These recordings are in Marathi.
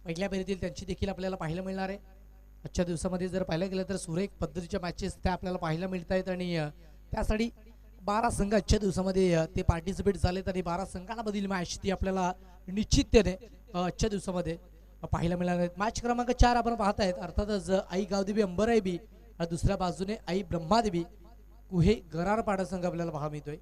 पहिल्या फेरीतील त्यांची देखील आपल्याला पाहायला मिळणार आहे. आजच्या दिवसामध्ये जर पाहायला गेलं तर सुरेख पद्धतीच्या मॅचेस त्या आपल्याला पाहायला मिळत आहेत आणि त्यासाठी 12 संघ आजच्या दिवसामध्ये ते पार्टिसिपेट झालेत आणि 12 संघांमधील मॅच ती आपल्याला निश्चिततेने आजच्या दिवसामध्ये पाहायला मिळणार आहेत. मॅच क्रमांक 4 आपण पाहत आहेत. अर्थातच आई गावदेवी अंबराईबी दुसऱ्या बाजूने आई ब्रह्मादेवी कुहे गरारपाडा संघ आपल्याला पाहायला मिळतोय.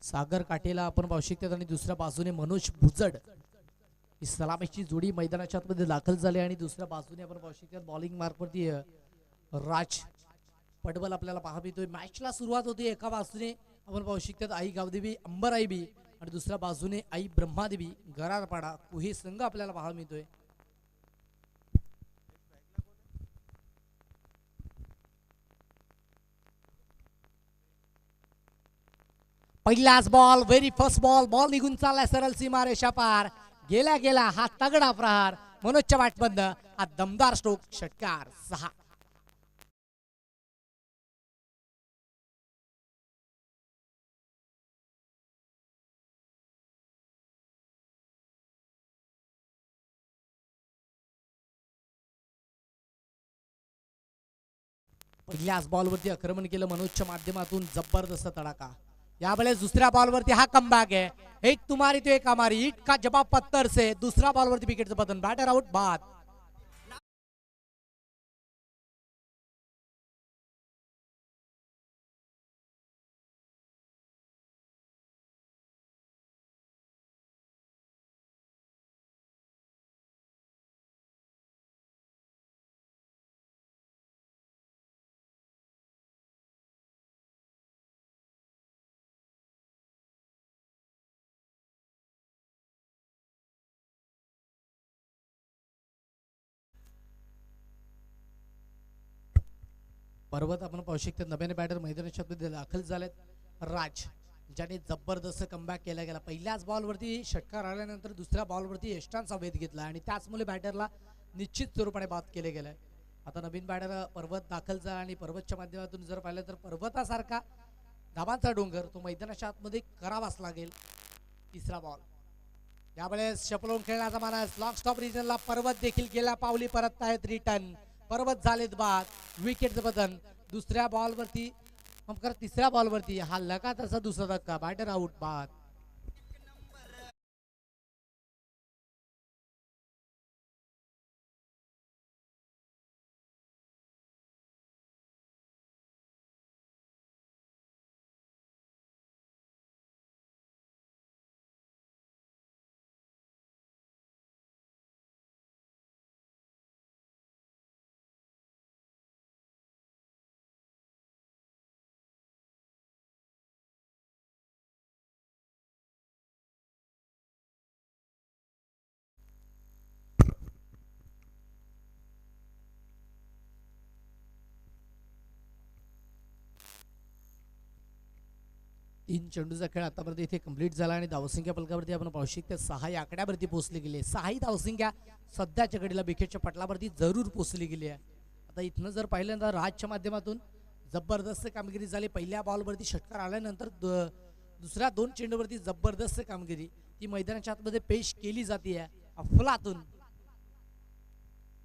सागर काटेला आपण पाहू शकतो आणि दुसऱ्या बाजूने मनोज भुजड ही सलामीची जोडी मैदानाच्या आतमध्ये दाखल झाली आणि दुसऱ्या बाजूने आपण पाहू शकतो बॉलिंग मार्कवरती राज पडबल आपल्याला पाहायला मिळतोय. मॅचला सुरुवात होती. एका बाजूने आपण पाहू शकतो आई गावदेवी अंबराईबी आणि दुसऱ्या बाजूने आई ब्रह्मादेवी गरारपाडा कुहे संघ आपल्याला पाहायला मिळतोय. पहिलाच बॉल व्हेरी फर्स्ट बॉल निघून चाललाय सरळ सीमा रेषा पार. गेला गेला हा तगडा प्रहार मनोजच्या बॅटमधनं हा दमदार स्ट्रोक षटकार 6. पहिल्याच बॉलवरती आक्रमण केलं मनोजच्या माध्यमातून जबरदस्त तडाखा. यावेळेस दुसऱ्या बॉलवरती हा कमबॅक आहे. एक तुम्हारी तो एक हमारी ईट का जवाब पत्थर से. दुसऱ्या बॉलवरती विकेटचं पतन. बॅटर आउट बाद. पर्वत आपण पाहू शकतो नव्याने बॅटर मैदानाच्या दाखल झालेत. राज ज्याने जबरदस्त कमबॅक केला गेला. पहिल्याच बॉलवरती षटकार आल्यानंतर दुसऱ्या बॉलवरती यष्टांचा वेध घेतला आणि त्याचमुळे बॅटरला निश्चित स्वरूपाने बाद केले गेले. आता नवीन बॅटर पर्वत दाखल झाला आणि पर्वतच्या माध्यमातून जर पाहिलं तर पर्वतासारखा धाबांचा डोंगर तो मैदानाच्या आतमध्ये करावाच लागेल. तिसरा बॉल यावेळेस शपलोन खेळण्याचा मानस. लॉंग स्टॉप रिजनला पर्वत देखील गेल्या पावली परत आहेत रिटर्न. पर्वत झालेत बाद. विकेटचं पतन. दुसऱ्या बॉलवरती तिसऱ्या बॉलवरती हा लगातारचा दुसरा धक्का. बॅटर आउट बाद. तीन चेंडूचा खेळ आतापर्यंत इथे कंप्लीट झाला आणि धावसंख्या फलकावरती आपण पाहू शकतो 6 या आकड्यावरती पोहोचली गेली आहे. 6 धावसंख्या सध्याच्या घडीला विकेटच्या पटलावरती जरूर पोहोचली गेली आहे. आता इथनं जर पहिल्यांदा राजच्या माध्यमातून जबरदस्त कामगिरी झाली. पहिल्या बॉलवरती षटकार आल्यानंतर दुसऱ्या 2 चेंडूवरती जबरदस्त कामगिरी ती मैदानाच्या आतमध्ये पेश केली जाते आहे अफलातून.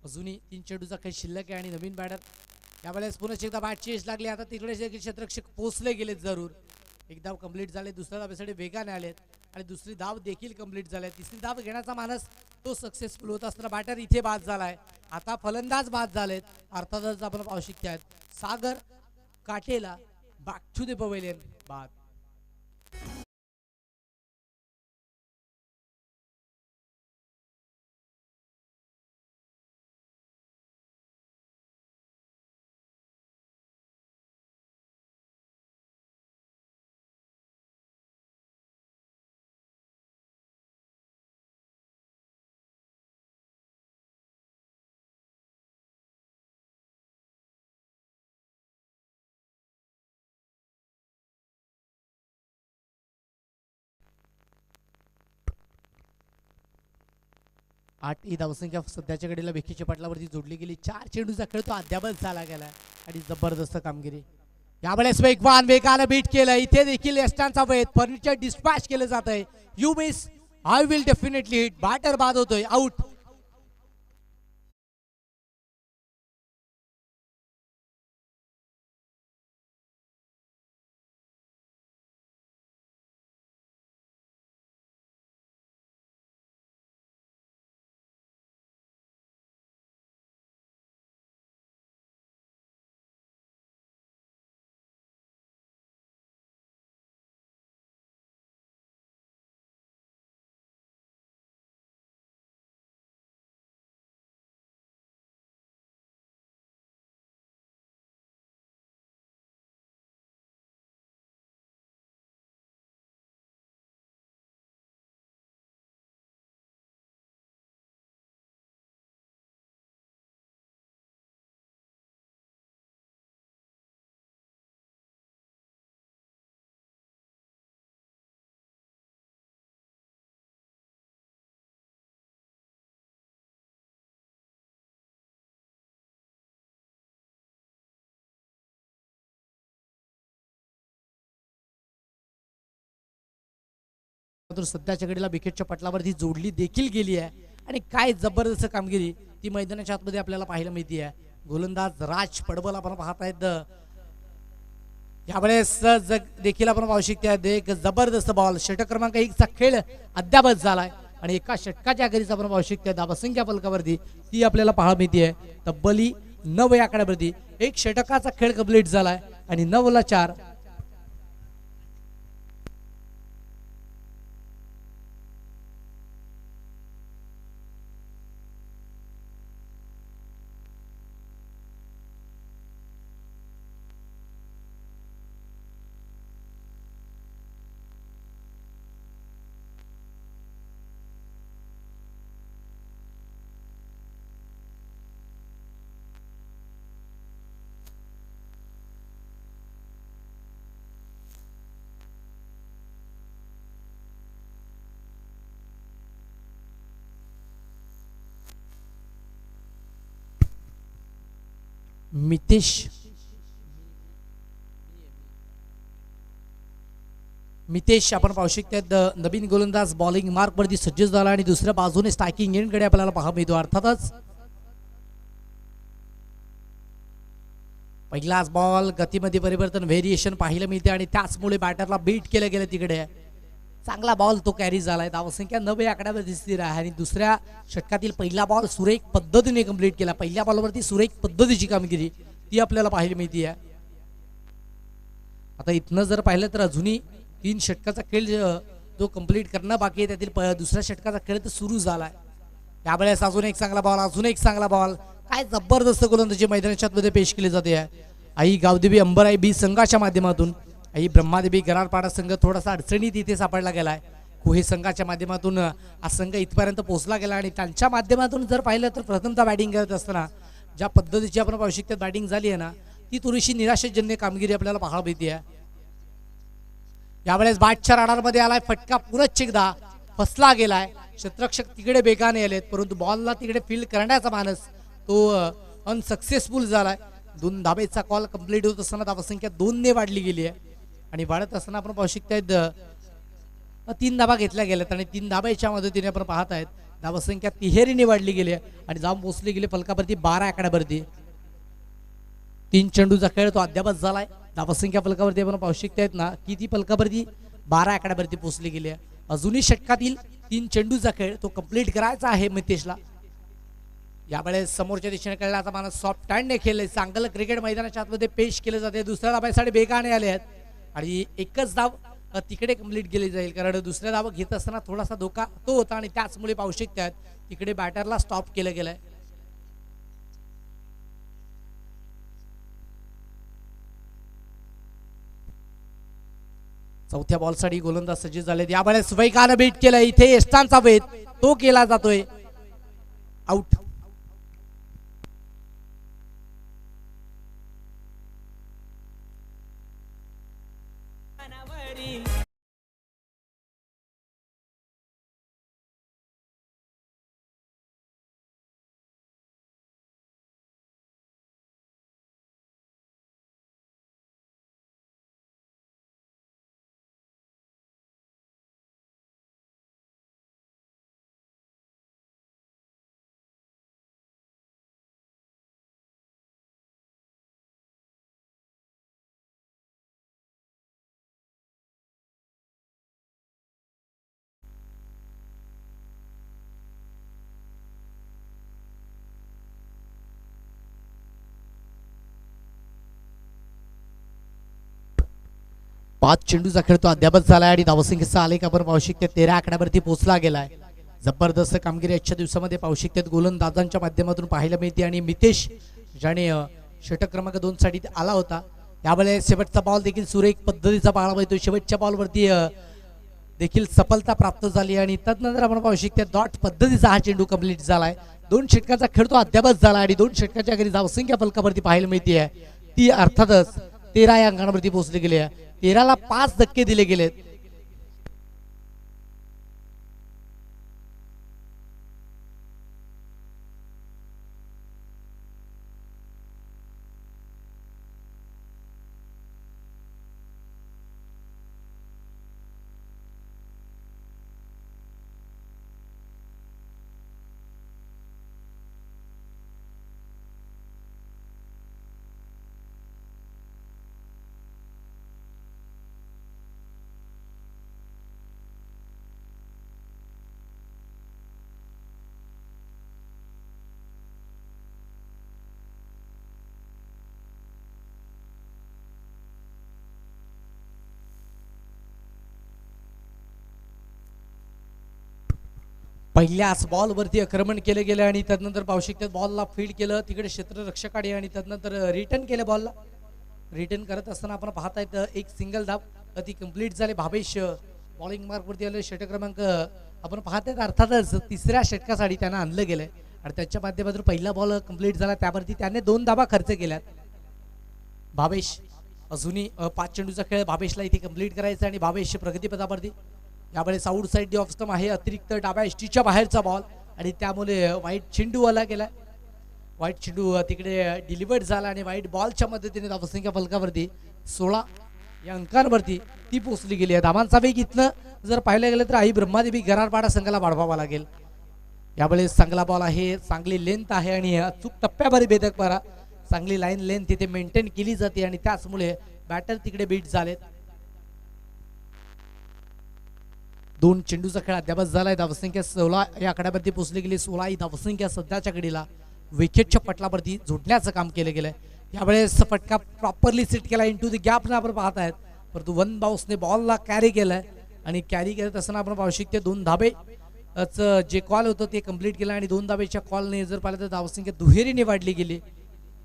अजूनही 3 चेंडूचा खेळ शिल्लक आहे आणि नवीन बॅटर यावेळेस पुन्हा एकदा बॅट चेस लागली. आता तिकडे क्षेत्ररक्षक पोहोचले गेलेत जरूर. एक धाव कंप्लीट झाले, दुसऱ्या धावेसाठी वेगाने आलेत आणि दुसरी धाव देखील कंप्लीट झाली. तिसरी धाव घेण्याचा मानस तो सक्सेसफुल होत असताना बॅटर इथे बाद झालाय. आता फलंदाज बाद झालेत. अर्थातच आपण पाहू शकतो सागर काटेला बॅक टू द पवेलियन बाद. आठ ही धावसंख्या सध्याच्या घडीला विकेटच्या पटलावरती जोडली गेली. 4 चेंडूचा खेळ तो अद्यापच झाला गेला आणि जबरदस्त कामगिरी. यावेळेस वेगानं बीट केलं. इथे देखील यष्टांचा वेध फर्निचर डिस्पॅच केलं जात आहे. You miss I will definitely hit. Batter बाद होतोय, आउट. सध्याच्या घडीला विकेटच्या पटलावरती जोडली देखील गेली आहे आणि काय जबरदस्त कामगिरी ती मैदानाच्या आतमध्ये आपल्याला पाहायला मिळते आहे. गोलंदाज राज पडबल आपण पाहत आहेत. यावेळेस देखील आपण पाहू शकतो एक जबरदस्त बॉल. षटक क्रमांक 1 चा खेळ अद्यापच झालाय आणि एका षटकाच्या आघाडीचा आपण पाहू शकतो धावसंख्या फलकावरती ती आपल्याला पाहायला मिळते आहे. तब्बली 9 या आकड्यावरती एक षटकाचा खेळ कंप्लीट झालाय आणि 9ला 4. मितेश आपण पाहू शकतो नवीन गोलंदाज बॉलिंग मार्क वरती सज्ज झाला आणि दुसऱ्या बाजूने स्ट्रायकिंग एंड कडे आपल्याला पाहायला मिळतो. अर्थातच पहिलाच बॉल गतीमध्ये परिवर्तन व्हेरिएशन पाहायला मिळते आणि त्याचमुळे बॅटरला बीट केलं गेलं. तिकडे चांगला बॉल तो कॅरी झालाय. धावसंख्या 9 आकड्यावरती स्थिर आहे आणि दुसऱ्या षटकातील पहिला बॉल सुरेख पद्धतीने कंप्लीट केला. पहिल्या बॉलवरती सुरेख पद्धतीची कामगिरी ती आपल्याला पाहायला मिळते आहे. आता इथनं जर पाहिलं तर अजूनही 3 षटकाचा खेळ जो कंप्लीट करणं बाकी आहे त्यातील दुसऱ्या षटकाचा खेळ तर सुरू झालाय. यावेळेस अजून एक चांगला बॉल, अजून एक चांगला बॉल. काय जबरदस्त गोलंदाजी मैदानाच्या मध्ये पेश केली जाते. आई गावदेवी अंबराई बी संघाच्या माध्यमातून आई ब्रह्मादेवी गरारपाडा संघ थोडासा अडचणीत इथे सापडला गेलाय. कोहे संघाच्या माध्यमातून हा संघ इथपर्यंत पोहोचला गेला आणि त्यांच्या माध्यमातून जर पाहिलं तर प्रथमतः बॅटिंग करत असताना ज्या पद्धतीची आपण पाहू शकतो बॅटिंग झाली आहे ना ती थोडीशी निराशाजन्य कामगिरी आपल्याला पाहायला मिळते आहे. यावेळेस बादच्या राडारमध्ये आलाय फटका पुनश्च एकदा फसला गेलाय. क्षेत्ररक्षक तिकडे बेगाने आलेत परंतु बॉलला तिकडे फील्ड करण्याचा मानस तो अनसक्सेसफुल झालाय. 2 धाबेचा कॉल कंप्लीट होत असताना धावसंख्या 2 ने वाढली गेली आहे आणि वाढत असताना आपण पाहू शकताय 3 धाबा घेतल्या गेल्यात आणि 3 धाब्याच्या मदतीने आपण पाहत आहेत धावसंख्या तिहेरीने वाढली गेली आहे आणि जाऊन पोहोचली गेली फलकावरती 12 आकड्यावरती. 3 चेंडूचा खेळ तो अद्यापच झालाय. धावसंख्या फलकावरती आपण पाहू शकतायत ना की ती फलकावरती 12 आकड्यावरती पोहोचली गेली आहे. अजूनही षटकातील 3 चेंडूचा खेळ तो कंप्लीट करायचा आहे मितेशला. यावेळेस समोरच्या दिशेने खेळण्याचा मानस सॉफ्ट हँडने खेळले. चांगलं क्रिकेट मैदानाच्या आतमध्ये पेश केले जाते. दुसऱ्या धाब्यासाठी बेगाने आले आहेत आणि एकच धाव तिकडे कंप्लीट केली जाईल कारण दुसऱ्या धाव घेत असताना थोडासा धोका तो होता आणि त्याचमुळे पाहू शकतात तिकडे बॅटरला स्टॉप केलं गेलंय. चौथ्या बॉलसाठी गोलंदाज सज्ज झालेत. यावेळेस वेगानं बीट केलं. इथे यष्टांचा वेध तो केला जातोय. आउट. पाच चेंडूचा खेळ तो अद्यापच झालाय आणि धावसंख्येचा आलेख आपण पाहू शकतो 13 आकड्यावरती पोहोचला गेलाय. जबरदस्त कामगिरी आजच्या दिवसामध्ये पाहू शकतात गोलंदाजांच्या माध्यमातून पाहायला मिळते आणि मितेश ज्याने षटक क्रमांक 2 साठी आला होता त्यावेळेस शेवटचा बॉल देखील सुरेख पद्धतीचा पाहायला मिळतो. शेवटच्या बॉलवरती देखील सफलता प्राप्त झाली आणि तदनंतर आपण पाहू शकतो डॉट पद्धतीचा हा चेंडू कंप्लीट झालाय. 2 षटकाचा खेळ तो अद्यापच झाला आणि 2 षटकाच्या घरी धावसंख्या फलकावरती पाहायला मिळते ती अर्थातच 13 या अंकावरती पोहोचली गेली आहे. 13ला 5 धक्के दिले गेलेत. पहिल्याच बॉलवरती आक्रमण केलं गेलं आणि तदनंतर पाहू शकतात बॉलला फील्ड केलं तिकडे क्षेत्ररक्षकाने आणि तदनंतर रिटर्न केलं बॉलला. रिटर्न करत असताना आपण पाहतायत एक सिंगल धाव ती कंप्लीट झाली. भावेश बॉलिंग मार्कवरती आले. षटक क्रमांक आपण पाहतायत अर्थातच 3ऱ्या षटकासाठी त्यांना आणलं गेलंय आणि त्याच्या माध्यमातून पहिला बॉल कंप्लीट झाला त्यावरती त्याने 2 धावा खर्च केल्यात. भावेश अजूनही 5 चेंडूचा खेळ भावेशला इथे कंप्लीट करायचा आणि भावेश प्रगतीपथावरती. यावेळेस out side the off stump आहे अतिरिक्त डाव्या एसटीच्या बाहेरचा बॉल आणि त्यामुळे वाईट चेंडू आला गेला. वाईट चेंडू तिकडे डिलिव्हर्ड झाला आणि वाईट बॉलच्या मदतीने धावसंख्या फलकावरती 16 या अंकांवरती ती पोहोचली गेली आहे. धावांचा वेग इथनं जर पाहायला गेलं तर आई ब्रह्मादेवी गरारपाडा संघाला वाढवावा लागेल. यावेळेस चांगला बॉल आहे चांगली लेंथ आहे आणि अचूक टप्प्याभरी भेदक मारा चांगली लाईन लेंथ तिथे मेंटेन केली जाते आणि त्याचमुळे बॅटर तिकडे बीट झालेत. 2 चेंडूचा खेळ अद्यापच झालाय. धावसंख्या 16 या आकड्यावरती पोहोचली गेली. 16 ही धावसंख्या सध्याच्या घडीला विकेटच्या पटलावरती जोडण्याचं काम केलं गेलंय. यावेळेस फटका प्रॉपरली सेट केला इंटू द गॅप आपण पाहत आहेत परंतु वन बाउन्सने बॉलला कॅरी केलाय आणि कॅरी करत असताना आपण पाहू शकतो 2 धाबे जे कॉल होतं ते कंप्लीट केलं आणि 2 धाबेच्या कॉलने जर पाहिलं तर धावसंख्या दुहेरीने वाढली गेली.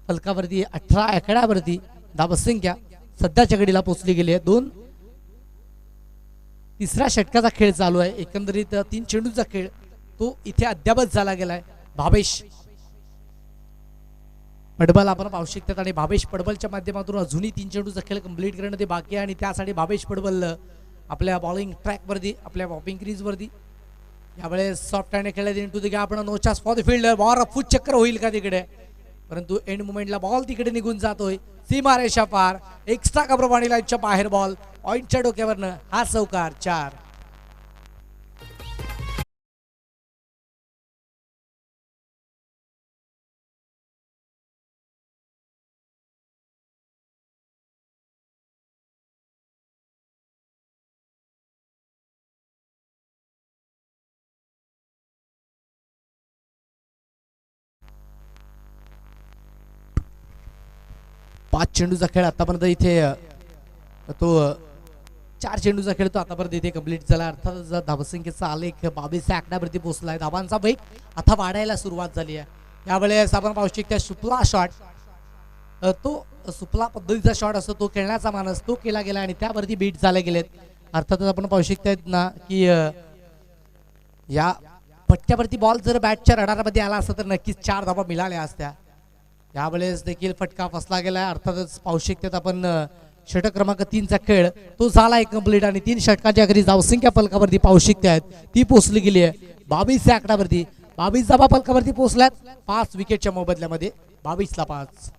फलकावरती 18 आकड्यावरती धावसंख्या सध्याच्या घडीला पोहोचली गेली आहे. 3ऱ्या षटकाचा खेळ चालू आहे. एकंदरीत 3 चेंडूचा खेळ तो इथे अद्यापच झाला गेलाय. भावेश पडबल आपण पाहू शकतात आणि भावेश पडबलच्या माध्यमातून अजूनही 3 चेंडूचा खेळ कंप्लीट करणं ते बाकी आहे आणि त्यासाठी भावेश पडबल आपल्या बॉलिंग ट्रॅकवरती, आपल्या बॉपिंग क्रीजवरती. यावेळेस सॉफ्ट हँड खेळण्यात into the gap, no chance for the fielder. Ball फुट चक्कर होईल का तिकडे, परंतु एंड मुमेंटला बॉल तिकडे निघून जातोय. सीमारेषा पार, एक्स्ट्रा कप्रमाणी लाईनच्या बाहेर बॉल, पॉइंटच्या डोक्यावरनं हा चौकार. 4. पाच चेंडूचा खेळ आतापर्यंत इथे तो 4 चेंडूचा खेळ तो आतापर्यंत इथे कंप्लीट झाला. अर्थातच धावसंख्येचा आलेख 22 आकड्यावरती पोहोचलाय. धावांचा वेग आता वाढायला सुरुवात झाली आहे. यावेळेस आपण पाहू शकतो सुपला शॉट, तो सुपला पद्धतीचा शॉट असतो, तो खेळण्याचा मानस तो केला गेला आणि त्यावरती बीट झाले गेलेत. अर्थातच आपण पाहू शकतो ना की या फटक्यावरती बॉल जर बॅटच्या रडारमध्ये आला असता तर नक्कीच 4 धावा मिळाल्या असत्या. यावेळेस देखील फटका फसला गेलाय. अर्थातच पाहू शकतात आपण षटक क्रमांक 3चा खेळ तो झालाय कंप्लीट आणि 3 षटकांच्या घरी धावसंख्या फलकावरती पाहू शकतात ती पोहोचली गेली आहे 22 आकड्यावरती. 22 धावा फलकावरती पोहोचल्यात 5 विकेटच्या मोबदल्यामध्ये 22ला 5.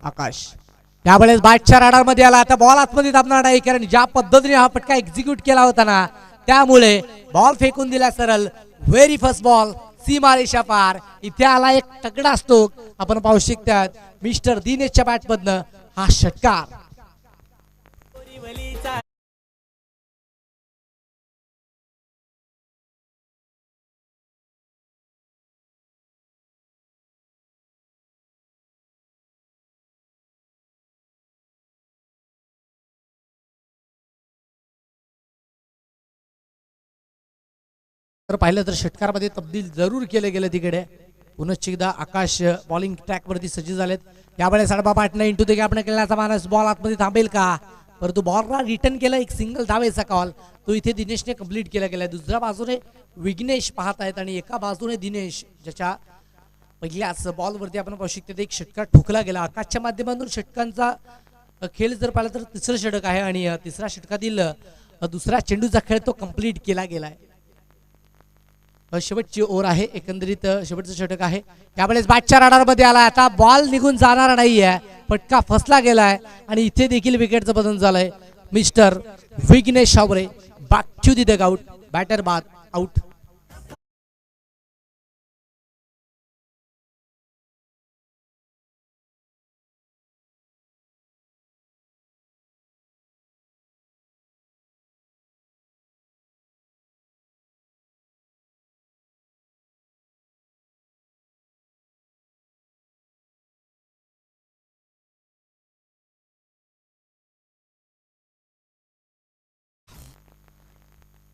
आकाश यावेळेस बॅटच्या राडार मध्ये आला. आता बॉल आतमध्ये दाबणार नाही, कारण ज्या पद्धतीने हा फटका एक्झिक्यूट केला होता ना त्यामुळे बॉल फेकून दिला सरळ. व्हेरी फर्स्ट बॉल, सीमारेषा पार. इथे आला एक तगडा स्ट्रोक. आपण पाहू शकतात मिस्टर दिनेशच्या बॅट मधनं हा षटकार. तर पाहिलं तर षटकारामध्ये तब्दील जरूर केले गेले तिकडे. पुनश्च एकदा आकाश बॉलिंग ट्रॅक वरती सज्ज झालेत. यावेळेस साडेबा पाटणं इंटू द गॅपने केल्याचा मानस बॉल आतमध्ये थांबेल का, परंतु बॉलला रिटर्न केलं. एक सिंगल धावेचा कॉल तो इथे दिनेशने कंप्लीट केला गेलाय. दुसऱ्या बाजूने विघ्नेश पाहत आहेत आणि एका बाजूने दिनेश, ज्याच्या पहिल्याच बॉलवरती आपण पाहू शकतो एक षटकार ठोकला गेला. आकाशच्या माध्यमातून षटकांचा खेळ जर पाहिला तर तिसरं षटक आहे आणि तिसऱ्या षटकातील दुसरा चेंडूचा खेळ तो कंप्लीट केला गेलाय. शेवटची ओव्हर आहे, एकंदरीत शेवटचं षटक आहे. त्यावेळेस बॅटच्या राडार मध्ये आला. आता बॉल निघून जाणार नाहीये, फटका फसला गेलाय आणि इथे देखील विकेटचं बदल झालंय. Mister Vighnesh Shaware back to the dugout, batter बाद आउट.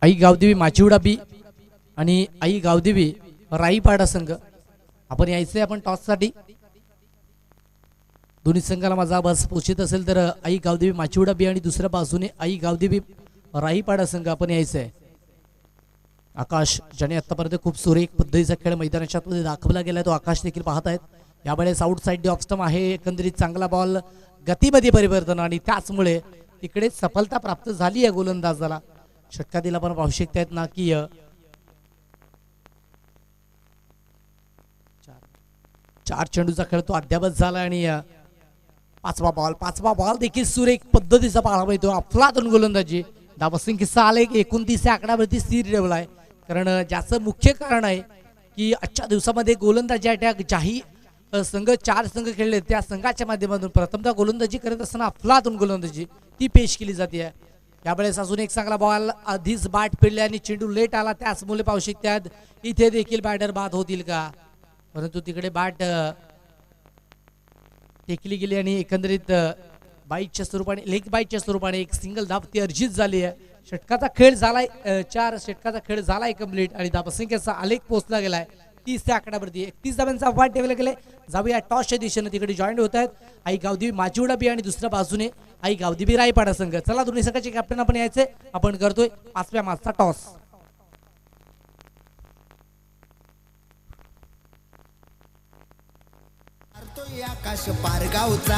आई गावदेवी माचिवडा बी आणि आई गावदेवी राईपाडा संघ आपण यायचंय. आपण टॉस साठी दोन्ही संघाला माझा बस पोचत असेल तर आई गावदेवी माचिवडा बी आणि दुसऱ्या बाजूने आई गावदेवी राईपाडा संघ आपण यायचंय. आकाश ज्याने आतापर्यंत खूप सुरेख पद्धतीचा खेळ मैदानाच्या मध्ये दाखवला गेला तो आकाश देखील पाहत आहेत. यावेळेस आउट साइड ऑफ स्टंप आहे. एकंदरीत चांगला बॉल, गतीमध्ये परिवर्तन आणि त्याचमुळे तिकडे सफलता प्राप्त झाली आहे गोलंदाजाला. षटकातील आपण पाहू शकतायत ना की 4 चेंडूचा खेळ तो अद्यावत झाला आणि पाचवा बॉल देखील सुरेख पद्धतीचा पाहायला मिळतो. अफलातून गोलंदाजी. धावसंख्येचा आलेख 29 आकड्यावरती स्थिर ठेवलाय. कारण ज्याचं मुख्य कारण आहे की आजच्या दिवसामध्ये गोलंदाजी अटॅक ज्याही संघ 4 संघ खेळले त्या संघाच्या माध्यमातून प्रथमतः गोलंदाजी करत असताना अफलातून गोलंदाजी ती पेश केली जाते. यावेळेस अजून एक चांगला बॉल, आधीच बॅट फिरली आणि चेंडू लेट आला, त्याचमुळे पाहू शकतात इथे देखील बॅटर बाद होतील का, परंतु तिकडे बॅट टेकली गेली आणि एकंदरीत बाईटच्या स्वरूपाने लेग बाईटच्या स्वरूपाने एक सिंगल धाव ती अर्जित झाली आहे. षटकाचा खेळ झालाय, 4 षटकाचा खेळ झालाय कंप्लीट आणि धावसंख्येचा आलेख पोहोचला गेलाय 30 त्या आकड्यावरती. 31 धावांचा आव्हान ठेवले गेले. जाऊया टॉसच्या दिशेने, तिकडे जॉईंट होत आहेत आई गावदेवी माजिवडा बी आणि दुसऱ्या बाजूने आई गावदेवी रायपाडा संघ. चला दोन्ही संघाचे कॅप्टन आपण यायचे, आपण करतोय 5व्या मॅचचा टॉस. आकाश पारगावचा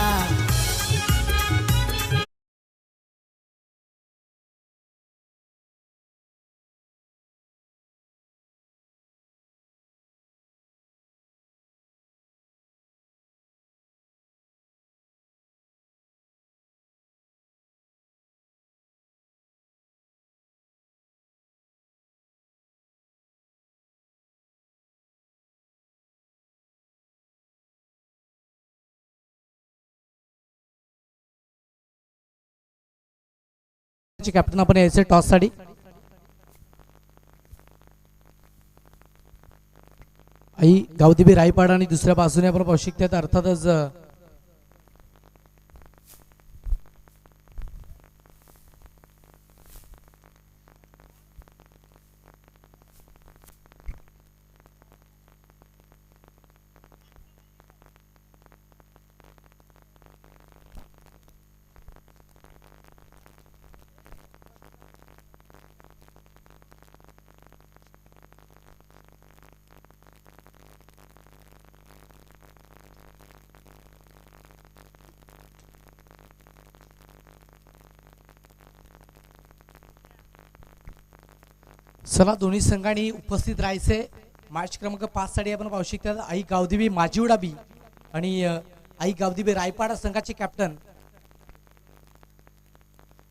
कॅप्टन आपण यायचे टॉस साठी. आई गावदेवी रायपाडा आणि दुसऱ्या बाजूने आपण पाहू शकतो अर्थातच चला दोन्ही संघांनी उपस्थित राहायचे. मॅच क्रमांक 5 साठी आपण पाहू शकता आई गावदेवी माजिवडा बी आणि आई गावदेवी रायपाडा संघाचे कॅप्टन.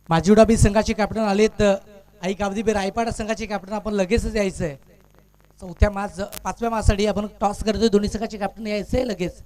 माजिवडा बी संघाचे कॅप्टन आलेत. आई गावदेवी रायपाडा संघाचे कॅप्टन आपण लगेचच यायचंय. 5व्या मॅच साठी आपण टॉस करतोय. दोन्ही संघाचे कॅप्टन यायचे लगेच.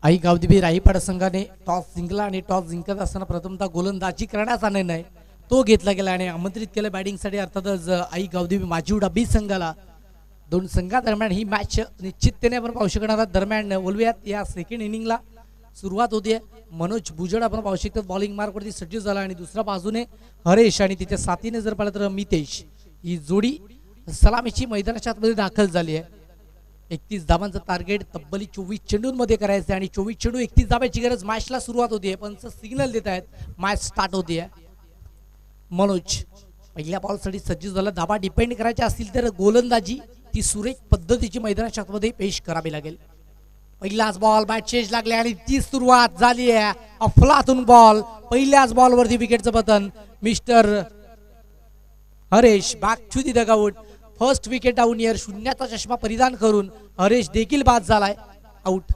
आई गावदेवी रायपाडा संघाने टॉस जिंकला आणि टॉस जिंकत असताना प्रथमतः गोलंदाजी करण्याचा निर्णय तो घेतला गेला आणि आमंत्रित केलं बॅटिंगसाठी अर्थातच आई गावदेवी माजिवडा बी संघाला. दोन संघादरम्यान ही मॅच निश्चिततेने आपण पाहू शकणार आहात. दरम्यान बोलूयात या सेकंड इनिंगला सुरुवात होतीये. मनोज भुजड आपण पाहू शकतो बॉलिंग मार्कवरती सज्ज झाला आणि दुसऱ्या बाजूने हरेश आणि तिच्या साथीने जर पाहिलं तर मितेश ही जोडी सलामीची मैदानाच्या आतमध्ये दाखल झाली आहे. 31 धावांचं टार्गेट तब्बली 24 चेंडूंमध्ये करायचं आणि 24 चेंडू 31 धावांची गरज. मॅचला सुरुवात होतीये, पंच सिग्नल देत आहेत, मॅच स्टार्ट होतीये. मनोज पहिल्या बॉलसाठी सज्ज झाला. धावा डिपेंड करायच्या असतील तर गोलंदाजी ती सुरेख पद्धतीची मैदानाच्या आतमध्ये पेश करावी लागेल. पहिलाच बॉल बॅट चेंज लागले आणि ती सुरुवात झाली आहे. अफलातून बॉल पहिल्याच बॉलवरती विकेटचं पतन. Mister Haresh back to the dugout. First wicket down year. शून्याचा चष्मा परिधान करून हरेश देखील बाद झालाय. आउट.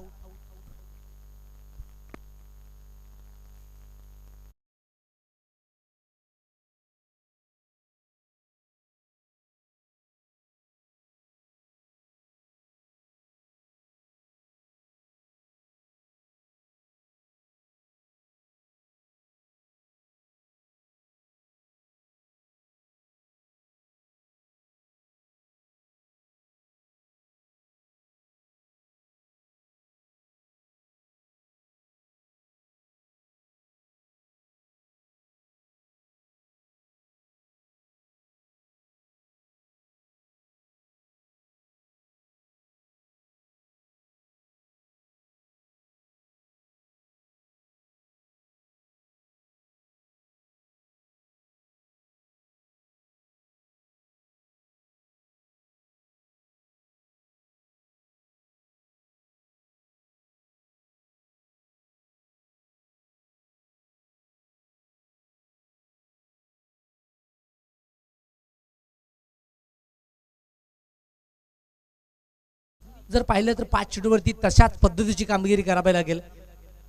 जर पाहिलं तर 5 चेंडूवरती तशाच पद्धतीची कामगिरी करावी लागेल.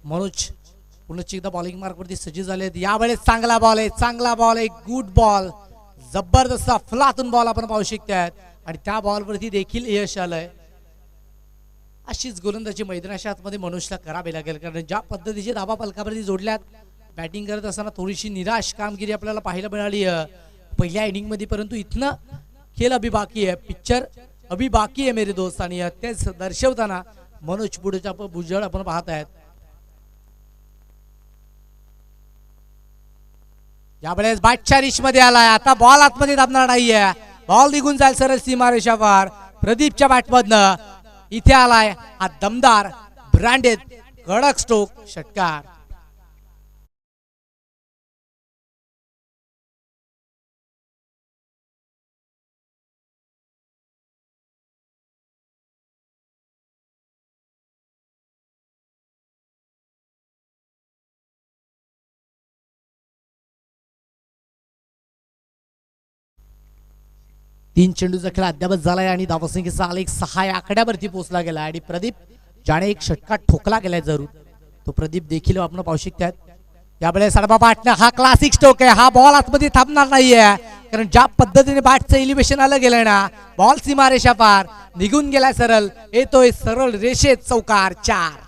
मनोज पुन्हा एकदा बॉलिंग मार्कवरती सज्ज झाले आहेत. यावेळेस चांगला बॉल आहे, गुड बॉल, जबरदस्त अफलातून बॉल आपण पाहू शकतात आणि त्या बॉलवरती देखील यश आलंय. अशीच गोलंदाजी मैदानाच्या आतमध्ये मनोजला करावी लागेल, कारण ज्या पद्धतीचे धाबा पलकावरती जोडल्यात बॅटिंग करत असताना थोडीशी निराश कामगिरी आपल्याला पाहायला मिळाली पहिल्या इनिंग मध्ये, परंतु इथनं खेळ अभी बाकी आहे, पिक्चर अभी बाकी आहे मेरे दोस्त. आणि तेच दर्शवताना मनोज पुढेचा भुजळ आपण पाहत आहेत. यावेळेस बॅटच्या रिच मध्ये आलाय, आता बॉल आतमध्ये दाबणार नाहीये, बॉल निघून जाईल सरळ सीमारेषावर. प्रदीपच्या बॅटमधनं इथे आलाय हा दमदार ब्रँडेड कडक स्ट्रोक षटकार. तीन चेंडूचा खेळ अद्याप झालाय आणि धावसंख्येचा आलेख 6 या आकड्यावरती पोहोचला गेला आणि प्रदीप ज्याने एक षटकार ठोकला गेलाय जरूर तो प्रदीप देखील आपण पाहू शकतात. यावेळेस सडबा बॅटनं हा क्लासिक स्ट्रोक आहे, हा बॉल आतमध्ये थांबणार नाहीये, कारण ज्या पद्धतीने बॅटचं एलिव्हेशन आलं गेलंय ना, बॉल सीमारेषा पार निघून गेलाय, सरळ येतोय सरळ रेषेत चौकार 4.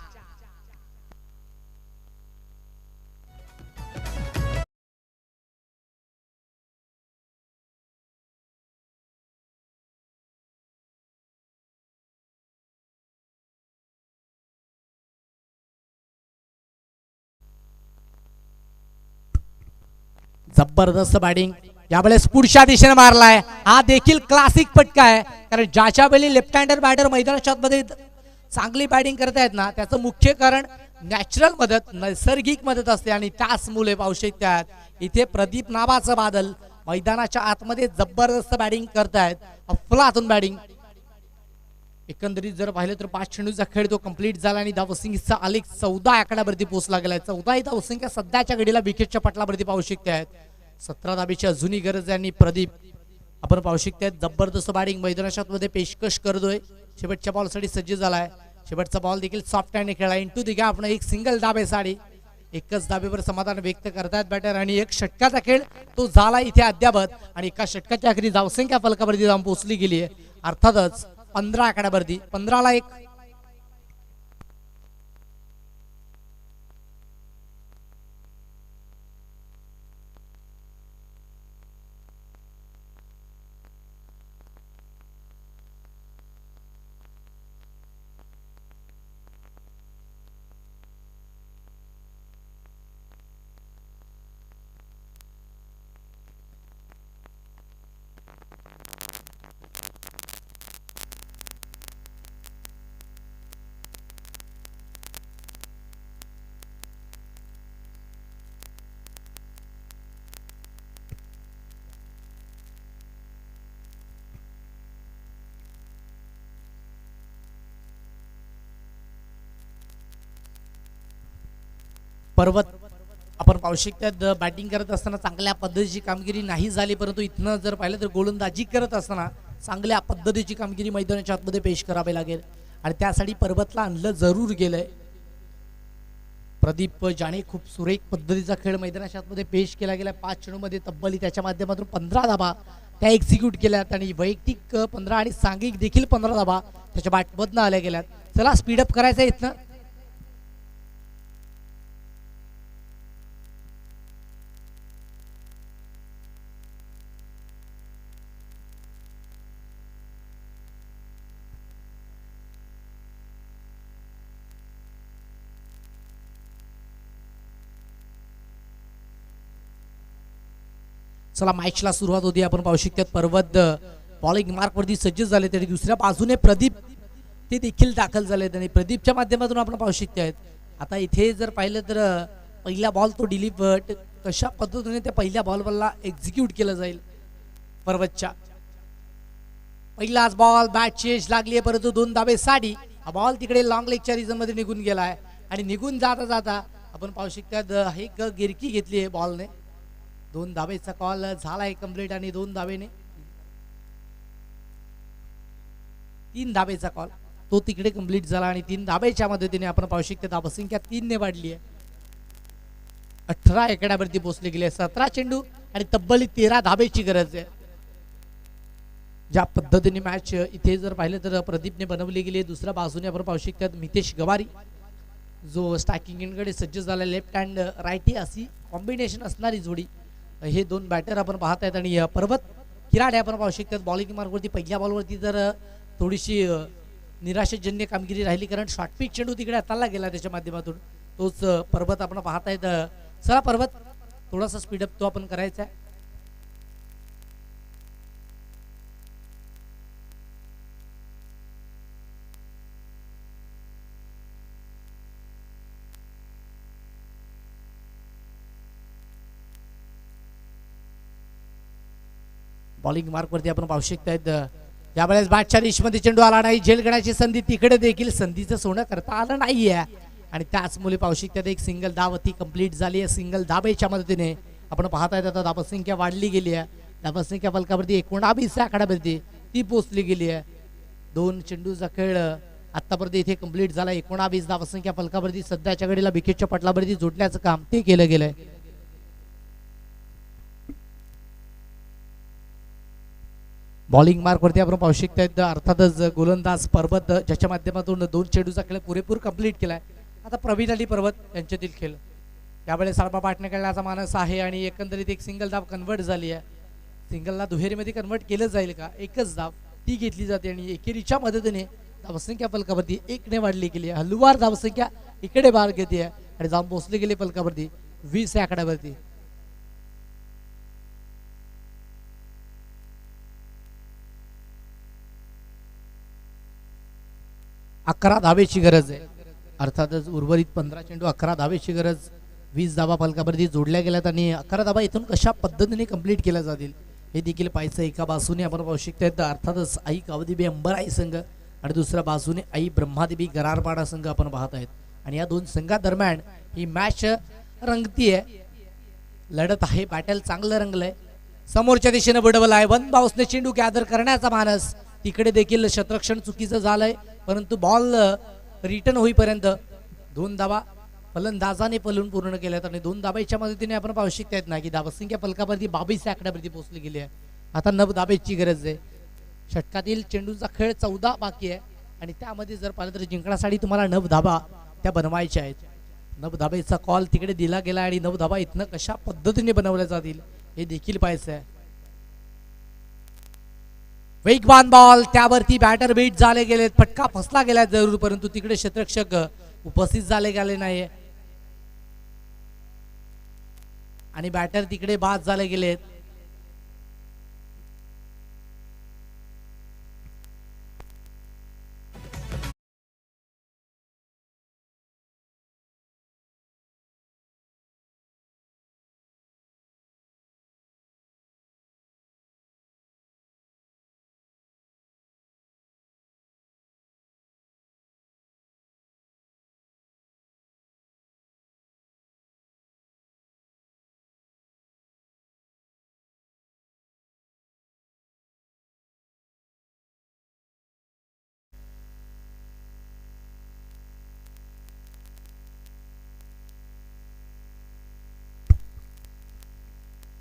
जबरदस्त बॅटिंग यावेळेस पुढच्या दिशेने मारलाय, हा देखील क्लासिक फटका आहे, कारण ज्याच्या वेळी लेफ्ट हँडर बॅटर मैदानाच्या आतमध्ये चांगली बॅटिंग करतायत ना, त्याचं मुख्य कारण नॅचरल मदत, नैसर्गिक मदत असते आणि त्याच मुले पाहू शकतात इथे प्रदीप नावाचा बादल मैदानाच्या आतमध्ये जबरदस्त बॅटिंग करतायत, अफलातून बॅटिंग. एकंदरीत जर पाहिलं तर 5 चेंडूचा खेळ तो कंप्लीट झाला आणि धावसंख्येचा आलेख 14 आकड्यावरती पोहोचला गेलाय. 14 धावसंख्या सध्याच्या घडीला विकेटच्या पटलावरती पाहू शकतात. 17 धाबीची अजूनही गरज आहे आणि प्रदीप आपण पाहू शकतात जबरदस्त बॅटिंग मैदानाच्या आतमध्ये पेशकश करतोय. शेवटच्या बॉलसाठी सज्ज झालाय, शेवटचा बॉल देखील सॉफ्ट हँडने खेळला, इंटू दी गॅप, एक सिंगल धाबेसाठी एकच धाबेवर समाधान व्यक्त करतायत बॅटर आणि एक षटकाचा खेळ तो झाला इथे अद्यावत आणि एका षटकाच्या आखरी धावसंख्या फलकावरती जाऊन पोहोचली गेली आहे. अर्थातच 15 आकड्यावरती 15ला 1. पर्वत आपण पाहू शकतात बॅटिंग करत असताना चांगल्या पद्धतीची कामगिरी नाही झाली, परंतु इथनं जर पाहिलं तर गोलंदाजी करत असताना चांगल्या पद्धतीची कामगिरी मैदानाच्या आतमध्ये पेश करावी लागेल आणि त्यासाठी पर्वतला आणलं जरूर गेलंय. प्रदीप ज्याने खूप सुरेख पद्धतीचा खेळ मैदानाच्या आतमध्ये पेश केला गेला. 5 चेंडूमध्ये तब्बल त्याच्या माध्यमातून 15 धाबा त्या एक्झिक्यूट केल्यात आणि वैयक्तिक 15 आणि सांघिक देखील 15 धाबा त्याच्या बॅटमधनं आल्या गेल्यात. चला स्पीडअप करायचं आहे इथनं. चला मॅचला सुरुवात होती. आपण पाहू शकतात पर्वत बॉलिंग मार्कवरती सज्ज झाले, तरी दुसऱ्या बाजूने प्रदीप ते देखील दाखल झाले आणि प्रदीपच्या माध्यमातून आपण पाहू शकतात. आता इथे जर पाहिलं तर पहिला बॉल तो डिलीव्हर कशा पद्धतीने त्या पहिल्या बॉलवरला एक्झिक्यूट केलं जाईल. पर्वतच्या पहिलाच बॉल बॅट चेज लागली आहे, परंतु 2 धाबे साठी हा बॉल तिकडे लॉंग लेगच्या रिजन मध्ये निघून गेलाय आणि निघून जाता जाता आपण पाहू शकतात एक गिरकी घेतली आहे बॉलने. 2 धाबेचा कॉल झालाय कंप्लीट आणि 2 धाबेने 3 धाबेचा कॉल. तो तिकडे कंप्लीट झाला आणि 3 धाब्याच्या मदतीने आपण पाहू शकतो धावसंख्या 3 ने वाढली आहे. 18 एकड्यावरती पोहोचले गेले. 17 चेंडू आणि तब्बल 13 धाब्याची गरज आहे. ज्या पद्धतीने मॅच इथे जर पाहिलं तर प्रदीपने बनवली गेली. दुसऱ्या बाजूने आपण पाहू शकतो मितेश गवारी जो स्टॅकिंग एंडकडे सज्ज झाला. लेफ्ट हँड राईटी अशी कॉम्बिनेशन असणारी जोडी हे दोन बॅटर आपण पाहत आहेत. आणि पर्वत किराडे आपण पाहू शकतात बॉलिंग मार्कवरती पहिल्या बॉलवरती तर थोडीशी निराशाजन्य कामगिरी राहिली कारण शॉर्ट पिच चेंडू तिकडे हाताला गेला त्याच्या माध्यमातून. तोच पर्वत आपण पाहत आहेत. चला पर्वत थोडासा स्पीडअप तो आपण करायचा आहे. बॉलिंग मार्कवरती आपण पाहू शकतायत यावेळेस बॅटच्या रेषमध्ये चेंडू आला नाही. झेल घेण्याची संधी तिकडे देखील संधीचं सोनं करता आलं नाहीये आणि त्याचमुळे पाहू शकतात एक सिंगल धाव ती कंप्लीट झाली आहे. सिंगल धाबेच्या मदतीने आपण पाहत आहेत आता धावसंख्या वाढली गेली आहे. धावसंख्या फलकावरती 19 आकड्यावरती ती पोहोचली गेली आहे. 2 चेंडूचा खेळ आतापर्यंत इथे कंप्लीट झाला. 19 धावसंख्या फलकावरती सध्याच्या घडीला विकेटच्या पटलावरती जोडण्याचं काम ते केलं गेलंय. बॉलिंग मार्कवरती आपण पाहू शकतायत अर्थातच गोलंदाज पर्वत ज्याच्या माध्यमातून 2 चेंडूचा खेळ पुरेपूर कंप्लीट केलाय. आता प्रवीण अली पर्वत यांच्यातील खेळ यावेळेस सारपा पाटणे खेळण्याचा मानस आहे आणि एकंदरीत एक सिंगल धाव कन्वर्ट झाली आहे. सिंगलला दुहेरीमध्ये कन्वर्ट केलं जाईल का? एकच धाव ती घेतली जाते आणि एकेरीच्या मदतीने धावसंख्या फलकावरती 1 ने वाढली गेली आहे. हलवार धावसंख्या इकडे बाहेर घेते आहे आणि जाऊन पोहोचली गेली फलकावरती 20 आकड्यावरती. अकरा धावेची गरज आहे. अर्थातच उर्वरित 15 चेंडू 11 धावेची गरज. 20 धावा फलकावरती जोडल्या गेल्यात आणि 11 धावा इथून कशा पद्धतीने कंप्लीट केल्या जातील हे देखील पाहायचं. एका बाजूने आपण पाहू शकतो अर्थातच आई कावदेवी अंबराई संघ आणि दुसऱ्या बाजूने आई ब्रह्मादेवी गरारपाडा संघ आपण पाहत आहेत. आणि या दोन संघादरम्यान ही मॅच रंगतीये, लढत आहे. बॅटल चांगलं रंगलंय. समोरच्या दिशेने बुडवलं आहे. 1 बाउन्सने चेंडू गॅदर करण्याचा मानस तिकडे देखील क्षेत्ररक्षण चुकीचं झालंय परंतु बॉल रिटर्न होईपर्यंत 2 धावा फलंदाजाने पलून पूर्ण केल्यात आणि 2 धाब्याच्या मदतीने आपण पाहू शकतायत ना की धावसंख्या फलकावरती 22 आकड्यावरती पोहोचली गेली आहे. आता 9 धाब्याची गरज आहे. षटकातील चेंडूचा खेळ 14 बाकी आहे आणि त्यामध्ये जर पाहिलं तर जिंकण्यासाठी तुम्हाला 9 धाबा त्या बनवायच्या आहेत. 9 धाब्याचा कॉल तिकडे दिला गेला आणि 9 धाबा इथनं कशा पद्धतीने बनवल्या जातील हे देखील पाहायचं आहे. वेगवान बॉल त्यावरती बॅटर बीट झाले गेलेत. फटका फसला गेला जरूर परंतु तिकडे क्षेत्ररक्षक उपस्थित झाले गेले नाही आणि बॅटर तिकडे बाद झाले गेलेत.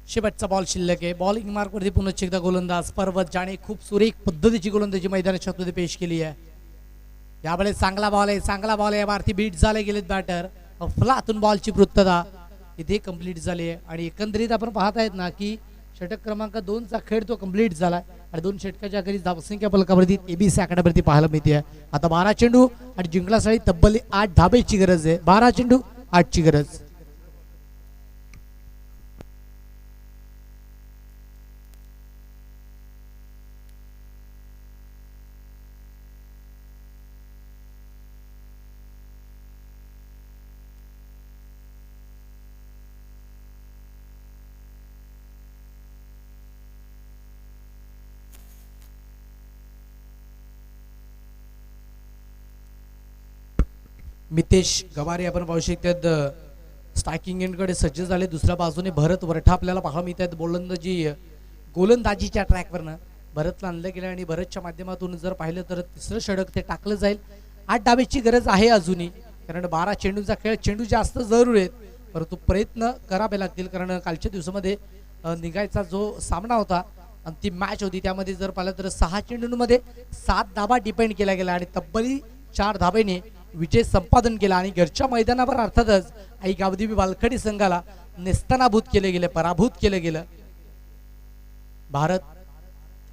शेवटचा बॉल शिल्लक आहे. बॉलिंग मार्कवरती पुन्हा एकदा गोलंदाज पर्वत ज्याने खूप सुरेख पद्धतीची गोलंदाजी मैदानाच्या मध्ये पेश केली आहे. यावेळेस चांगला बॉल आहे, चांगला बॉल आहे. वरती बीट झाले गेलेत बॅटर. फलातून बॉलची पूर्तता इथे कंप्लीट झाली आहे आणि एकंदरीत आपण पाहत आहेत ना की षटक क्रमांक 2 चा खेळ तो कंप्लीट झाला आणि 2 षटकाच्या अखेरीस धावसंख्या फलकावरती 23 आकड्यावरती पाहायला मिळते. आता 12 चेंडू आणि जिंकण्यासाठी तब्बल 8 धाब्याची गरज आहे. 12 चेंडू 8 ची गरज. मितेश गवारे आपण पाहू शकतात स्ट्रायकिंग एंडकडे सज्ज झाले. दुसऱ्या बाजूने भरत वरठा आपल्याला पाहायला मिळतात गोलंदाजीच्या ट्रॅकवरनं. भरतला आणलं गेलं आणि भरतच्या माध्यमातून जर पाहिलं तर तिसरं षटक ते टाकलं जाईल. 8 धाब्याची गरज आहे अजूनही, कारण 12 चेंडूचा खेळ, चेंडू जास्त जरूर आहेत परंतु प्रयत्न करावे लागतील, कारण कालच्या दिवसामध्ये निघायचा जो सामना होता, अंतिम मॅच होती, त्यामध्ये जर पाहिलं तर 6 चेंडूंमध्ये 7 धाबा डिपेंड केला गेला आणि तब्बली 4 धाब्याने विजय संपादन केला आणि घरच्या मैदानावर अर्थातच आई गावदेवी वालखडी संघाला नेस्तनाभूत केले गेले, पराभूत केलं गेलं. भारत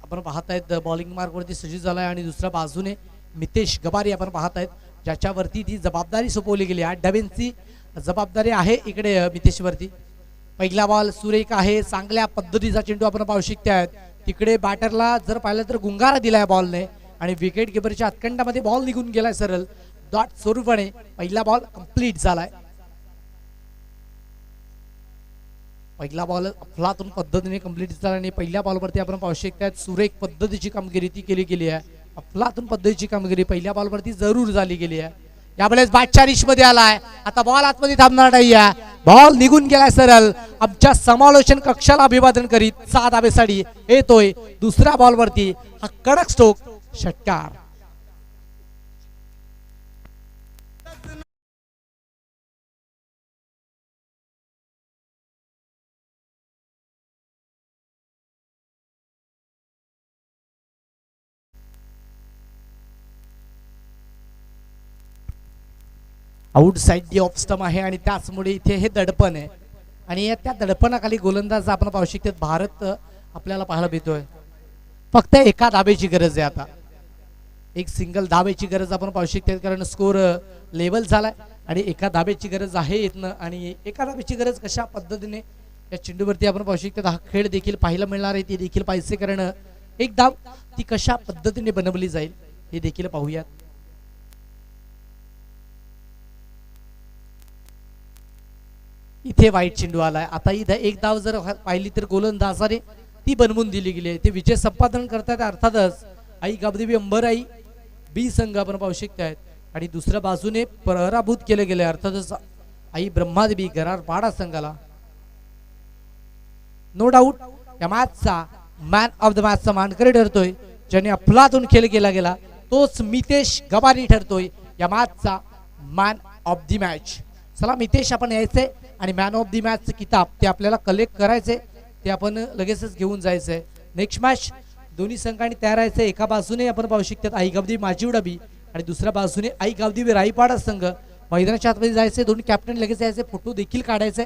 आपण पाहत आहेत बॉलिंग मार्कवरती सज्ज झालाय आणि दुसऱ्या बाजूने मितेश गबारी आपण पाहत आहेत, ज्याच्यावरती ती जबाबदारी सोपवली गेली. 8 धाब्यांची जबाबदारी आहे इकडे मितेशवरती. पहिला बॉल सुरेख आहे, चांगल्या पद्धतीचा चेंडू आपण पाहू शकताय. तिकडे बॅटरला जर पाहिलं तर गुंगारा दिलाय बॉलने आणि विकेट किपरच्या हातखंडामध्ये बॉल निघून गेलाय सरळ डॉट स्वरूपाने. पहिला बॉल कंप्लीट झालाय. पहिला बॉल अफलातून पद्धतीने कंप्लीट झाला आणि पहिल्या बॉलवरती आपण पाहू शकताय सुरेख पद्धतीची कामगिरी ती केली गेली आहे. अफलातून पद्धतीची कामगिरी पहिल्या बॉलवरती जरूर झाली गेली आहे. यावेळेस बॅटच्या रिश मध्ये आलाय, आता बॉल आतमध्ये थांबणार नाही आहे, बॉल निघून गेलाय सरळ. आमच्या समालोचन कक्षाला अभिवादन करीत 6 धाबेसाठी येतोय दुसऱ्या बॉलवरती हा कडक स्ट्रोक, षटकार. आउटसाइड दी ऑफ स्टंप आहे आणि त्याचमुळे इथे हे दडपण आहे आणि त्या दडपणाखाली गोलंदाज आपण पाहू शकतो भारत आपल्याला पाहायला भेटतोय. फक्त एका धाब्याची गरज आहे, आता एक सिंगल धाब्याची गरज आपण पाहू शकतो, कारण स्कोर लेवल झालाय आणि एका धाब्याची गरज आहे इथनं. आणि एका धाब्याची गरज कशा पद्धतीने या चेंडूवरती आपण पाहू शकतो, हा खेळ देखील पाहायला मिळणार आहे, ती देखील पाहिजे, कारण एक धाव ती कशा पद्धतीने बनवली जाईल हे देखील पाहूयात. इथे वाईट चेंडू आलाय. आता इथे एक धाव जर पाहिली तर गोलंदाजाने ती बनवून दिली गेली आहे, ते विजय संपादन करतात. अर्थातच आई गावदेवी अंबराई बी संघ आपण पाहू शकतायत आणि दुसऱ्या बाजूने पराभूत केले गेले अर्थातच आई ब्रह्मादेवी गरारपाडा संघाला. नो डाऊट या मॅचचा मॅन ऑफ द मॅचचा मानकरी ठरतोय, ज्याने अफलातून खेळ केला गेला तोच मितेश गबारी ठरतोय या मॅचचा मॅन ऑफ द मॅच. चला मितेश, आपण यायचंय आणि मॅन ऑफ द मॅच किताब ते आपल्याला कलेक्ट करायचे, ते आपण लगेचच घेऊन जायचंय. नेक्स्ट मॅच दोन्ही संघांनी तयार राहायचंय. एका बाजूने आपण पाहू शकतात आई गावदेवी माजीवडा बी आणि दुसऱ्या बाजूने आई गावदेवी राईपाडा संघ. मैदानाच्या आतमध्ये जायचंय, दोन्ही कॅप्टन लगेच यायचे, फोटो देखील काढायचे.